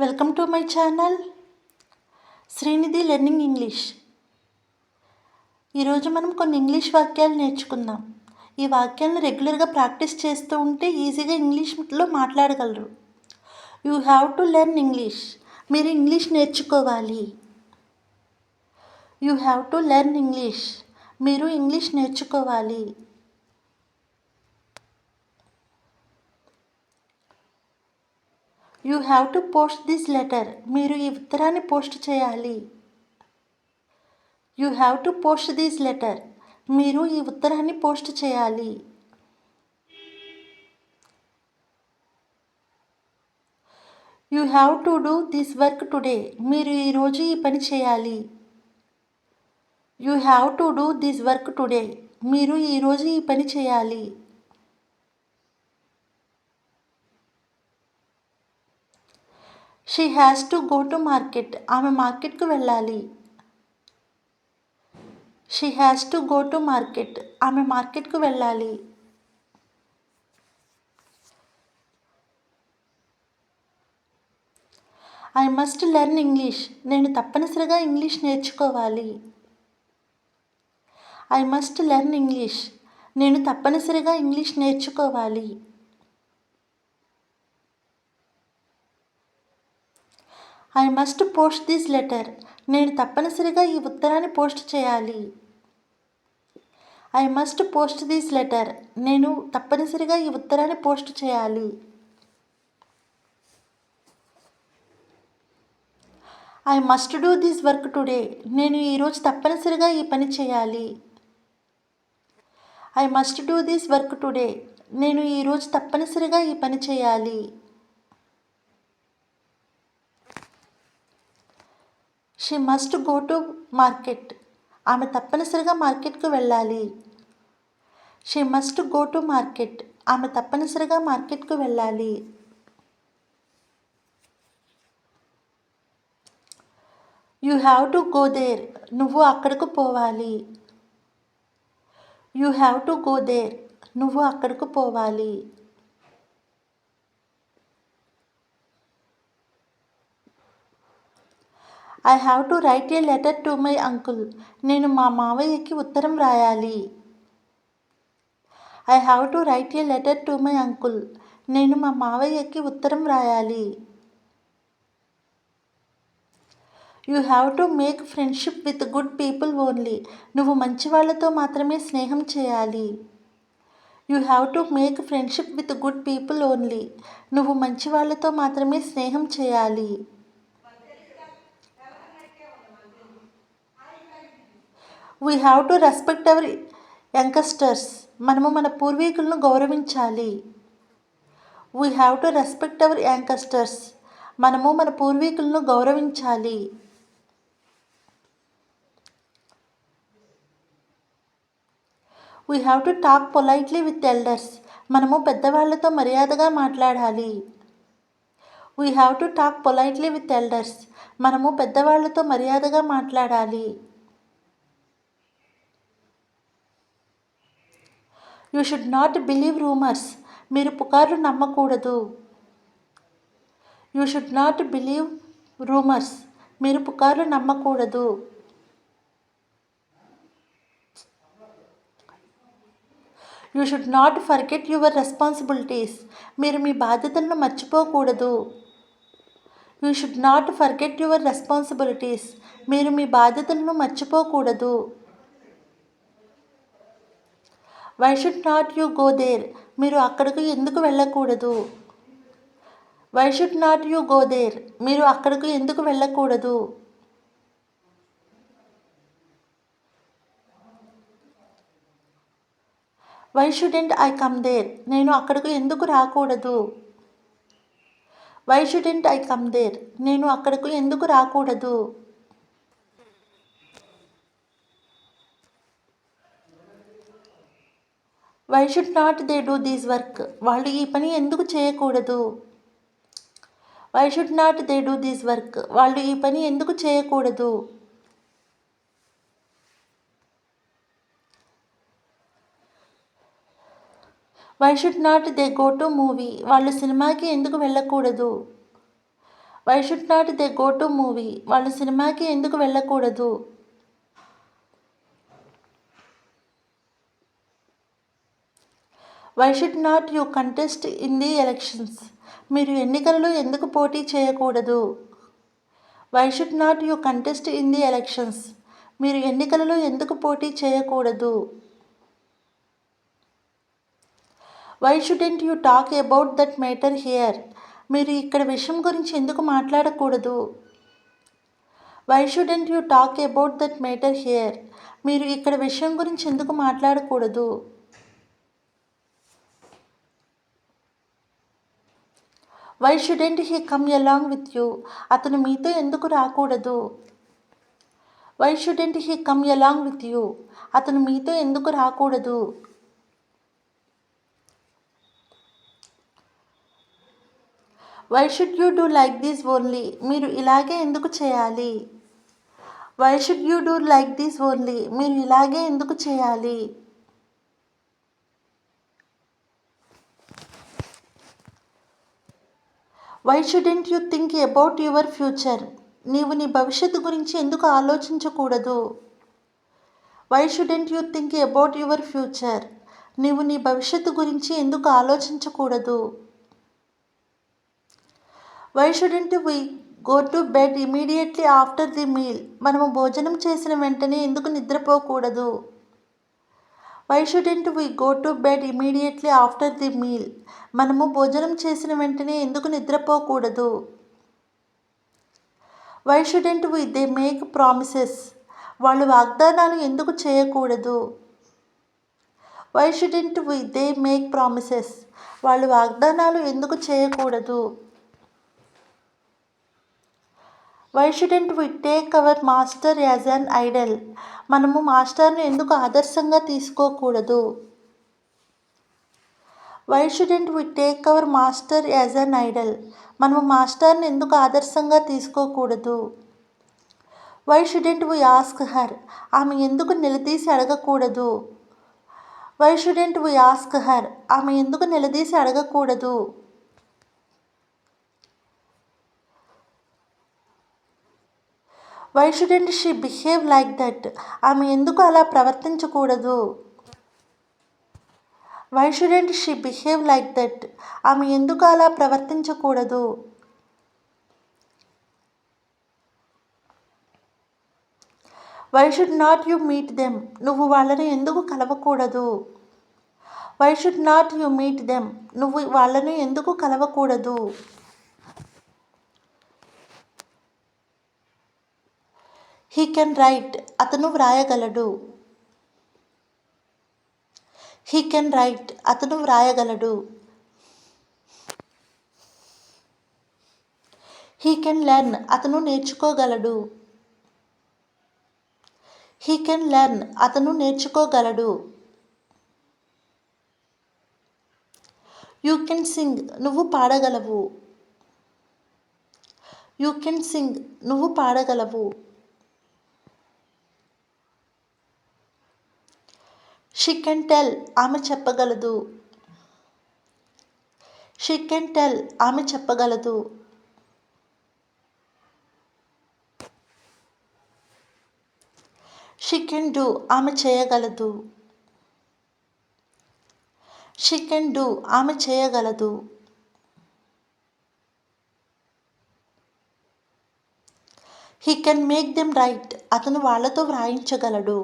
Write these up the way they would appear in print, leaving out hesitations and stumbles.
Welcome to my channel Srinidhi learning English. ఈరోజు మనం కొన్ని ఇంగ్లీష్ వాక్యాలు నేర్చుకుందాం. ఈ వాక్యాలను రెగ్యులర్గా ప్రాక్టీస్ చేస్తూ ఉంటే ఈజీగా ఇంగ్లీష్లో మాట్లాడగలరు. You have to learn English. మీరు ఇంగ్లీష్ నేర్చుకోవాలి. You have to learn English. మీరు ఇంగ్లీష్ నేర్చుకోవాలి. You have to post this letter. మీరు ఈ ఉత్తరాన్ని పోస్ట్ చేయాలి. You have to post this letter. మీరు ఈ ఉత్తరాన్ని పోస్ట్ చేయాలి. You have to do this work today. మీరు ఈరోజు ఈ పని చేయాలి. You have to do this work today. మీరు ఈరోజు ఈ పని చేయాలి. She has to go to market. ఆమె మార్కెట్కు వెళ్ళాలి. She has to go to market. ఆమె మార్కెట్కు వెళ్ళాలి. I must learn English. నేను తప్పనిసరిగా ఇంగ్లీష్ నేర్చుకోవాలి. I must learn English. నేను తప్పనిసరిగా ఇంగ్లీష్ నేర్చుకోవాలి. I must post this letter. నేను తప్పనిసరిగా ఈ ఉత్తరాన్ని పోస్ట్ చేయాలి. I must post this letter. నేను తప్పనిసరిగా ఈ ఉత్తరాన్ని పోస్ట్ చేయాలి. I must do this work today. నేను ఈరోజు తప్పనిసరిగా ఈ పని చేయాలి. I must do this work today. నేను ఈరోజు తప్పనిసరిగా ఈ పని చేయాలి. She must go to market. ఆమె తప్పనిసరిగా మార్కెట్కు వెళ్ళాలి. She must go to market. ఆమె తప్పనిసరిగా మార్కెట్కు వెళ్ళాలి. You have to go there. నువ్వు అక్కడకు పోవాలి. You have to go there. నువ్వు అక్కడకు పోవాలి. I have to write a letter to my uncle. నేను మా మావయ్యకి ఉత్తరం రాయాలి. I have to write a letter to my uncle. నేను మా మావయ్యకి ఉత్తరం రాయాలి. You have to make friendship with good people only. నువ్వు మంచి వాళ్ళతో మాత్రమే స్నేహం చేయాలి. You have to make friendship with good people only. నువ్వు మంచి వాళ్ళతో మాత్రమే స్నేహం చేయాలి. We have to respect hour youngsters. మనము మన పూర్వీకులను గౌరవించాలి. We have to respect hour youngsters. మనము మన పూర్వీకులను గౌరవించాలి. We have to talk politely with elders. మనము పెద్దవాళ్లతో మర్యాదగా మాట్లాడాలి. We have to talk politely with elders. మనము పెద్దవాళ్లతో మర్యాదగా మాట్లాడాలి. You should not believe rumours. మీరు పుకార్లు నమ్మకూడదు. You should not believe rumours. మీరు పుకార్లు నమ్మకూడదు. You should not forget your responsibilities. మీరు మీ బాధ్యతలను మర్చిపోకూడదు. You should not forget your responsibilities. మీరు మీ బాధ్యతలను మర్చిపోకూడదు. Why should not you go there. మీరు అక్కడకు ఎందుకు వెళ్ళకూడదు. Why should not you go there. మీరు అక్కడకు ఎందుకు వెళ్ళకూడదు. Why shouldn't I come there. నేను అక్కడకు ఎందుకు రాకూడదు. Why shouldn't I come there. నేను అక్కడకు ఎందుకు రాకూడదు. Why should not they do this work. వాళ్ళు ఈ పని ఎందుకు చేయకూడదు. Why should not they do this work. వాళ్ళు ఈ పని ఎందుకు చేయకూడదు. Why should not they go to movie. వాళ్ళు సినిమాకి ఎందుకు వెళ్ళకూడదు. Why should not they go to movie? వాళ్ళు సినిమాకి ఎందుకు వెళ్ళకూడదు? Why should not you contest in the elections? మీరు ఎన్నికలలో ఎందుకు పోటీ చేయకూడదు? Why should not you contest in the elections? మీరు ఎన్నికలలో ఎందుకు పోటీ చేయకూడదు? Why shouldn't you talk about that matter here? మీరు ఇక్కడ విషయం గురించి ఎందుకు మాట్లాడకూడదు? Why shouldn't you talk about that matter here? మీరు ఇక్కడ విషయం గురించి ఎందుకు మాట్లాడకూడదు? Why shouldn't he come along with you? అతను మీతో ఎందుకు రాకూడదు? Why shouldn't he come along with you? అతను మీతో ఎందుకు రాకూడదు? Why should you do like this only? మీరు ఇలాగే ఎందుకు చేయాలి? Why should you do like this only? మీరు ఇలాగే ఎందుకు చేయాలి? Why shouldn't you think about your future? నీవు నీ భవిష్యత్తు గురించి ఎందుకు ఆలోచించకూడదు? Why shouldn't you think about your future? నీవు నీ భవిష్యత్తు గురించి ఎందుకు ఆలోచించకూడదు? Why shouldn't we go to bed immediately after the meal? మనము భోజనం చేసిన వెంటనే ఎందుకు నిద్రపోకూడదు? Why shouldn't we go to bed immediately after the meal? మనము భోజనం చేసిన వెంటనే ఎందుకు నిద్రపోకూడదు? Why shouldn't we they make promises? వాళ్ళు వాగ్దానాలు ఎందుకు చేయకూడదు? Why shouldn't we they make promises? వాళ్ళు వాగ్దానాలు ఎందుకు చేయకూడదు? Why shouldn't we take our master as an idol? మనము మాస్టర్ను ఎందుకు ఆదర్శంగా తీసుకోకూడదు? Why shouldn't we take our master as an idol? మనము మాస్టర్ని ఎందుకు ఆదర్శంగా తీసుకోకూడదు? Why shouldn't we ask her? ఆమె ఎందుకు నిలదీసి అడగకూడదు? Why shouldn't we ask her? ఆమె ఎందుకు నిలదీసి అడగకూడదు? Why shouldn't she behave like that? ఆమె ఎందుకు అలా ప్రవర్తించకూడదు? Why shouldn't she behave like that? ఆమె ఎందుకు అలా ప్రవర్తించకూడదు? Why should not you meet them? నువ్వు వాళ్ళని ఎందుకు కలవకూడదు? Why should not you meet them? నువ్వు వాళ్ళని ఎందుకు కలవకూడదు? He can write. అతను వ్రాయగలడు. He can write. అతను వ్రాయగలడు. He can learn. అతను నేర్చుకోగలడు. He can learn. అతను నేర్చుకోగలడు. You can sing. నువ్వు పాడగలవు. You can sing. నువ్వు పాడగలవు. She can tell. ఆమె చెప్పగలదు. She can tell. ఆమె చెప్పగలదు. She can do. ఆమె చేయగలదు. She can do. ఆమె చేయగలదు. He can make them write. అతను వాళ్ళతో వ్రాయించగలడు.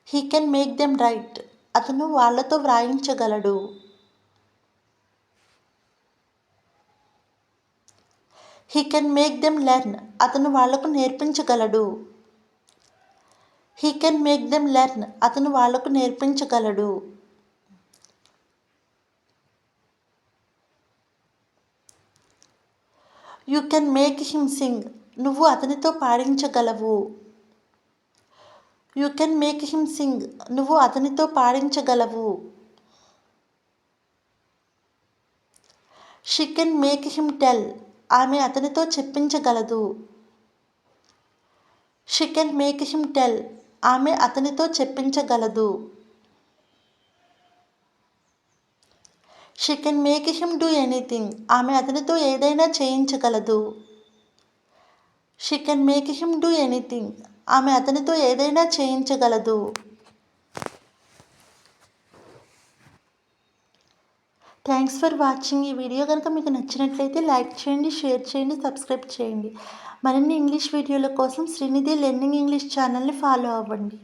He can make them write. అతను వాళ్ళతో వ్రాయించగలడు. He can make them learn. అతను వాళ్లకు నేర్పించగలడు. He can make them learn. అతను వాళ్లకు నేర్పించగలడు. You can make him sing. నువ్వు అతనితో పాడించగలవు. You can make him sing. నువ్వు అతనితో పాడించగలవు. She can make him tell. ఆమె అతనితో చెప్పించగలదు. She can make him tell. ఆమె అతనితో చెప్పించగలదు. She can make him do anything. ఆమె అతనితో ఏదైనా చేయించగలదు. She can make him do anything. ఆమె అతనితో ఏదైనా చేయించగలదు. Thanks for watching. ఈ వీడియో కనుక మీకు నచ్చినట్లయితే లైక్ చేయండి, షేర్ చేయండి, సబ్స్క్రైబ్ చేయండి. మరిన్ని ఇంగ్లీష్ వీడియోల కోసం శ్రీనిధి లెర్నింగ్ ఇంగ్లీష్ ఛానల్ని ఫాలో అవ్వండి.